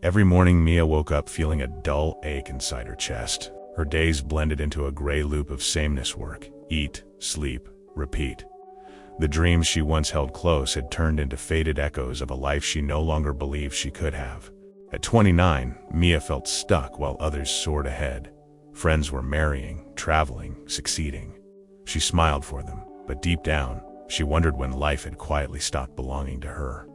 Every morning, Mia woke up feeling a dull ache inside her chest. Her days blended into a gray loop of sameness: work, eat, sleep, repeat. The dreams she once held close had turned into faded echoes of a life she no longer believed she could have. At 29, Mia felt stuck while others soared ahead. Friends were marrying, traveling, succeeding. She smiled for them, but deep down, she wondered when life had quietly stopped belonging to her.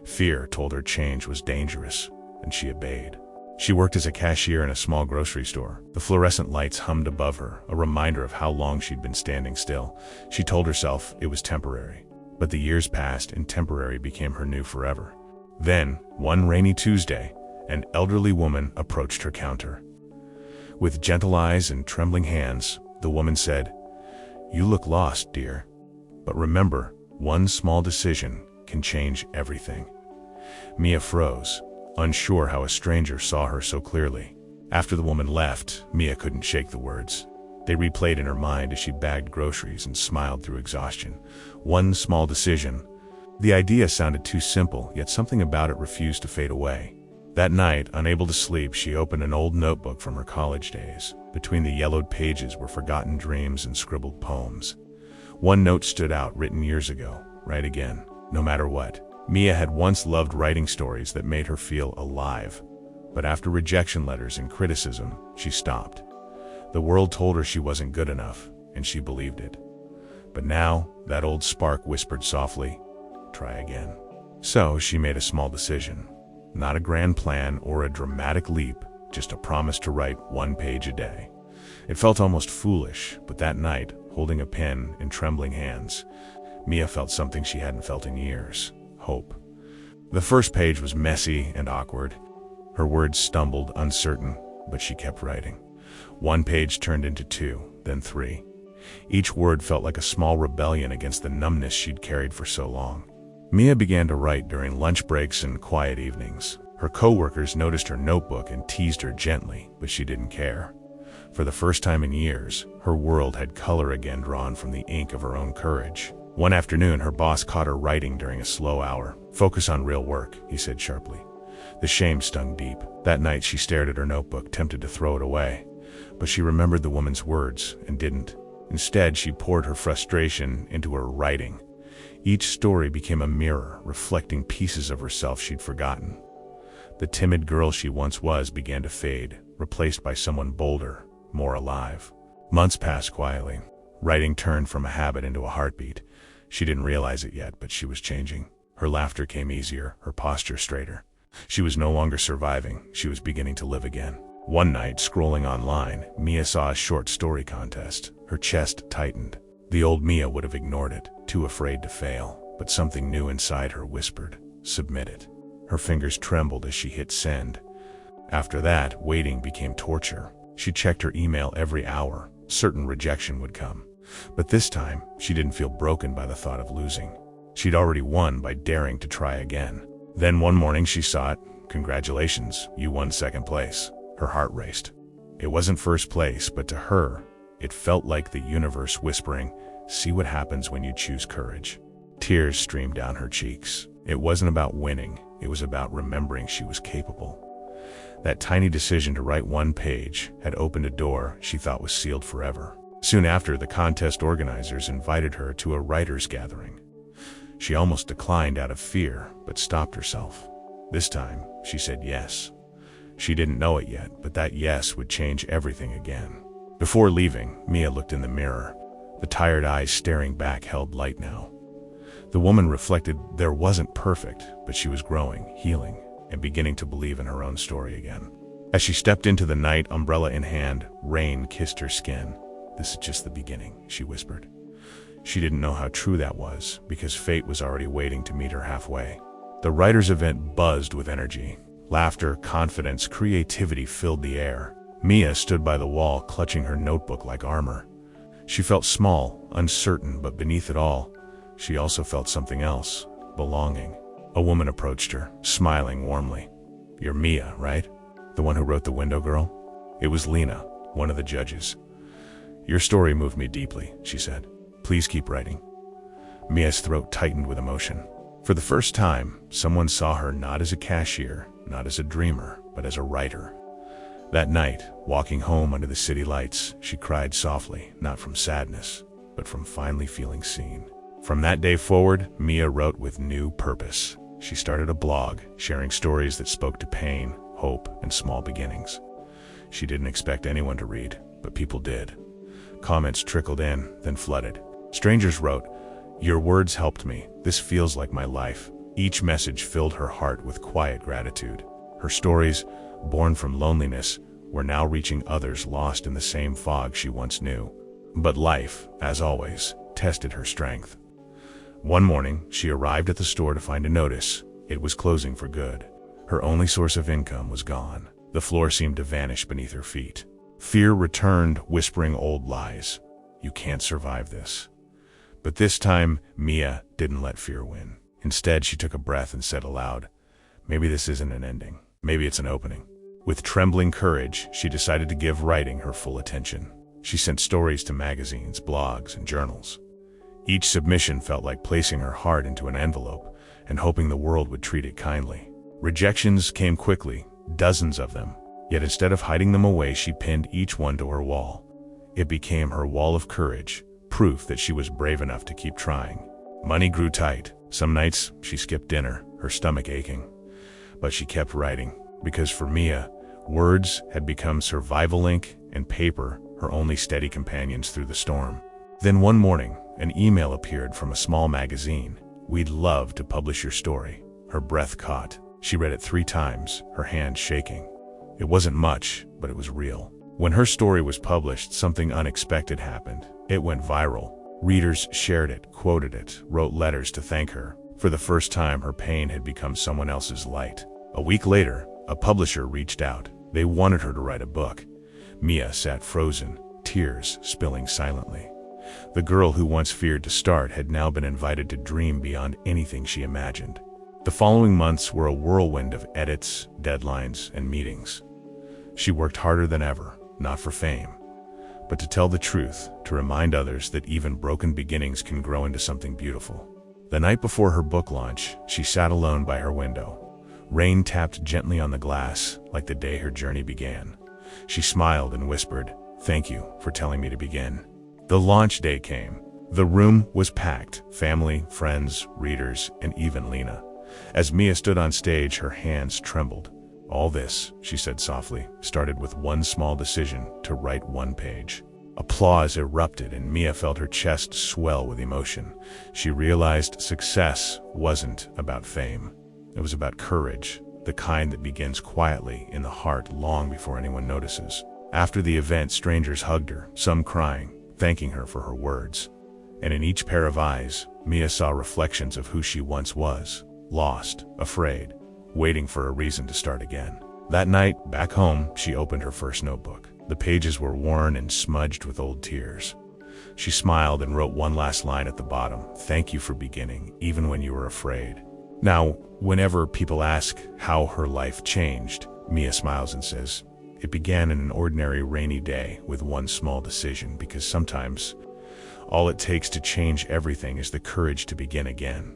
Fear told her change was dangerous, and she obeyed. She worked as a cashier in a small grocery store. The fluorescent lights hummed above her, a reminder of how long she'd been standing still. She told herself it was temporary. But the years passed, and temporary became her new forever. Then, one rainy Tuesday, an elderly woman approached her counter. With gentle eyes and trembling hands, the woman said, "You look lost, dear. But remember, one small decision can change everything." Mia froze, unsure how a stranger saw her so clearly. After the woman left, Mia couldn't shake the words. They replayed in her mind as she bagged groceries and smiled through exhaustion. One small decision. The idea sounded too simple, yet something about it refused to fade away. That night, unable to sleep, she opened an old notebook from her college days. Between the yellowed pages were forgotten dreams and scribbled poems. One note stood out, written years ago: "Write again, no matter what." Mia had once loved writing stories that made her feel alive. But after rejection letters and criticism, she stopped. The world told her she wasn't good enough, and she believed it. But now, that old spark whispered softly, "Try again." So she made a small decision. Not a grand plan or a dramatic leap, just a promise to write 1 page a day. It felt almost foolish, but that night, holding a pen in trembling hands, Mia felt something she hadn't felt in years: hope. The first page was messy and awkward. Her words stumbled, uncertain, but she kept writing. 1 page turned into 2, then 3. Each word felt like a small rebellion against the numbness she'd carried for so long. Mia began to write during lunch breaks and quiet evenings. Her coworkers noticed her notebook and teased her gently, but she didn't care. For the first time in years, her world had color again, drawn from the ink of her own courage. One afternoon, her boss caught her writing during a slow hour. "Focus on real work," he said sharply. The shame stung deep. That night, she stared at her notebook, tempted to throw it away. But she remembered the woman's words and didn't. Instead, she poured her frustration into her writing. Each story became a mirror, reflecting pieces of herself she'd forgotten. The timid girl she once was began to fade, replaced by someone bolder, more alive. Months passed quietly. Writing turned from a habit into a heartbeat. She didn't realize it yet, but she was changing. Her laughter came easier, her posture straighter. She was no longer surviving, she was beginning to live again. One night, scrolling online, Mia saw a short story contest. Her chest tightened. The old Mia would have ignored it, too afraid to fail, but something new inside her whispered, "Submit it." Her fingers trembled as she hit send. After that, waiting became torture. She checked her email every hour, certain rejection would come. But this time, she didn't feel broken by the thought of losing. She'd already won by daring to try again. Then one morning she saw it. "Congratulations, you won 2nd place." Her heart raced. It wasn't first place, but to her, it felt like the universe whispering, "See what happens when you choose courage." Tears streamed down her cheeks. It wasn't about winning, it was about remembering she was capable. That tiny decision to write 1 page had opened a door she thought was sealed forever. Soon after, the contest organizers invited her to a writers' gathering. She almost declined out of fear, but stopped herself. This time, she said yes. She didn't know it yet, but that yes would change everything again. Before leaving, Mia looked in the mirror. The tired eyes staring back held light now. The woman reflected there wasn't perfect, but she was growing, healing, and beginning to believe in her own story again. As she stepped into the night, umbrella in hand, rain kissed her skin. "This is just the beginning," she whispered. She didn't know how true that was, because fate was already waiting to meet her halfway. The writers' event buzzed with energy. Laughter, confidence, creativity filled the air. Mia stood by the wall, clutching her notebook like armor. She felt small, uncertain, but beneath it all, she also felt something else: belonging. A woman approached her, smiling warmly. "You're Mia, right? The one who wrote The Window Girl?" It was Lena, one of the judges. "Your story moved me deeply," she said. "Please keep writing." Mia's throat tightened with emotion. For the first time, someone saw her not as a cashier, not as a dreamer, but as a writer. That night, walking home under the city lights, she cried softly, not from sadness, but from finally feeling seen. From that day forward, Mia wrote with new purpose. She started a blog, sharing stories that spoke to pain, hope, and small beginnings. She didn't expect anyone to read, but people did. Comments trickled in, then flooded. Strangers wrote, "Your words helped me. This feels like my life." Each message filled her heart with quiet gratitude. Her stories, born from loneliness, were now reaching others lost in the same fog she once knew. But life, as always, tested her strength. One morning, she arrived at the store to find a notice. It was closing for good. Her only source of income was gone. The floor seemed to vanish beneath her feet. Fear returned, whispering old lies. "You can't survive this." But this time, Mia didn't let fear win. Instead, she took a breath and said aloud, "Maybe this isn't an ending. Maybe it's an opening." With trembling courage, she decided to give writing her full attention. She sent stories to magazines, blogs, and journals. Each submission felt like placing her heart into an envelope and hoping the world would treat it kindly. Rejections came quickly, dozens of them. Yet instead of hiding them away, she pinned each one to her wall. It became her wall of courage, proof that she was brave enough to keep trying. Money grew tight. Some nights, she skipped dinner, her stomach aching. But she kept writing, because for Mia, words had become survival ink and paper, her only steady companions through the storm. Then one morning, an email appeared from a small magazine. "We'd love to publish your story." Her breath caught. She read it 3 times, her hand shaking. It wasn't much, but it was real. When her story was published, something unexpected happened. It went viral. Readers shared it, quoted it, wrote letters to thank her. For the first time, her pain had become someone else's light. A week later, a publisher reached out. They wanted her to write a book. Mia sat frozen, tears spilling silently. The girl who once feared to start had now been invited to dream beyond anything she imagined. The following months were a whirlwind of edits, deadlines, and meetings. She worked harder than ever, not for fame, but to tell the truth, to remind others that even broken beginnings can grow into something beautiful. The night before her book launch, she sat alone by her window. Rain tapped gently on the glass, like the day her journey began. She smiled and whispered, "Thank you for telling me to begin." The launch day came. The room was packed, family, friends, readers, and even Lena. As Mia stood on stage, her hands trembled. "All this," she said softly, "started with one small decision to write 1 page." Applause erupted and Mia felt her chest swell with emotion. She realized success wasn't about fame. It was about courage, the kind that begins quietly in the heart long before anyone notices. After the event, strangers hugged her, some crying, thanking her for her words. And in each pair of eyes, Mia saw reflections of who she once was, lost, afraid, waiting for a reason to start again. That night, back home, she opened her first notebook. The pages were worn and smudged with old tears. She smiled and wrote one last line at the bottom, "Thank you for beginning, even when you were afraid." Now, whenever people ask how her life changed, Mia smiles and says, "It began in an ordinary rainy day with one small decision, because sometimes all it takes to change everything is the courage to begin again."